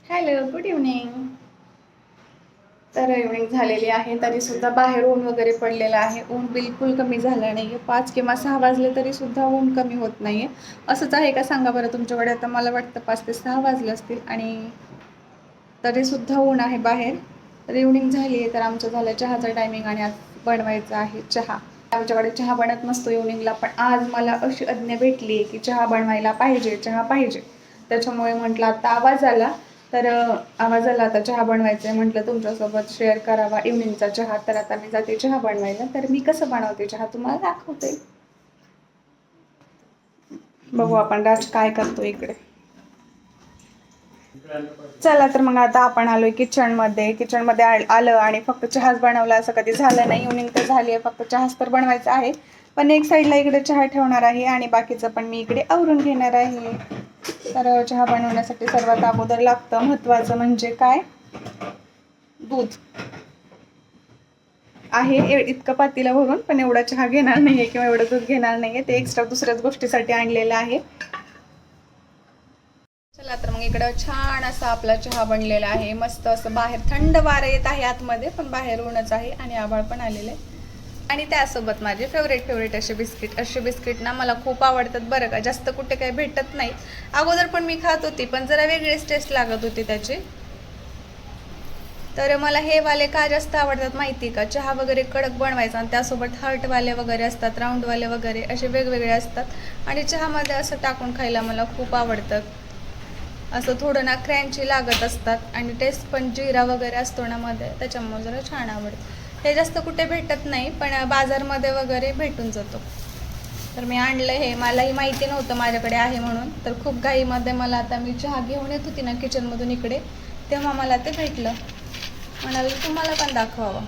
Hello, good evening. तर evening झालेली आहे तरीसुद्धा बाहेर ऊन वगैरे पडलेलं आहे. ऊन बिलकुल कमी झालं नाही आहे. 5 किंवा 6 वाजले तरीसुद्धा ऊन कमी होत नाही आहे. असंच आहे का सांगा बरं तुमच्याकडे? आता मला वाटतं 5 ते 6 वाजले असतील आणि तरीसुद्धा ऊन आहे बाहेर. तर इव्हनिंग झाली आहे, तर आमचं झालं चहाचा टायमिंग आणि आज बनवायचा आहे चहा. आमच्याकडे चहा बनत नसतो इव्हनिंगला, पण आज मला अशी आज्ञा भेटली आहे की चहा बनवायला पाहिजे, चहा पाहिजे. त्याच्यामुळे म्हटलं आता आवाज आला, तर आवाजाला आता चहा बनवायचा आहे. म्हटलं तुमच्यासोबत शेअर करावा इव्हनिंगचा चहा. तर आता मी जाते चहा बनवायला. तर मी कसं बनवते चहा तुम्हाला दाखवते. बघू आपण राज काय करतो इकडे. चला तर मग आता आपण आलोय किचनमध्ये आलं आणि फक्त चहाच बनवला असं कधी झालं नाही. इव्हनिंग तर झाली आहे, फक्त चहाच तर बनवायचा आहे. पण एक साईडला इकडे चहा ठेवणार आहे आणि बाकीचं पण मी इकडे आवरून घेणार आहे. तर चहा बनवण्यासाठी सर्वात अगोदर लागतं महत्त्वाचं म्हणजे काय, दूध आहे. इतकं पातीला भरून पण एवढा चहा घेणार नाहीये किंवा एवढं दूध घेणार नाहीये, ते एक्स्ट्रा दुसऱ्याच गोष्टीसाठी आणलेलं आहे. चला तर मग इकडं छान असा आपला चहा बनलेला आहे. मस्त असं बाहेर थंड वारं येत आहे आतमध्ये, पण बाहेर ऊनच आहे आणि आभाळ पण आलेले. आणि त्यासोबत माझे फेवरेट असे बिस्किट ना मला खूप आवडतात बरं का. जास्त कुठे काही भेटत नाही. अगोदर पण मी खात होती, पण जरा वेगळीच टेस्ट लागत होती त्याची. तर मला हे वाले का जास्त आवडतात माहिती का, चहा वगैरे कडक बनवायचा आणि त्यासोबत हार्टवाले वगैरे असतात, राऊंडवाले वगैरे असे वेगवेगळे असतात आणि चहामध्ये असं टाकून खायला मला खूप आवडतं. असं थोडं ना क्रॅन्ची लागत असतात आणि टेस्ट पण जिरा वगैरे असतो ना मध्ये, त्याच्यामुळे जरा छान आवडतं. हे जास्त कुठे भेटत नाही, पण बाजारमध्ये वगैरे भेटून जातो. तर मी आणलं हे, मलाही माहिती नव्हतं माझ्याकडे आहे म्हणून. तर खूप घाईमध्ये मला आता मी चहा घेऊन येत होती ना किचनमधून इकडे, तेव्हा मला ते भेटलं. म्हणाले तुम्हाला पण दाखवावं.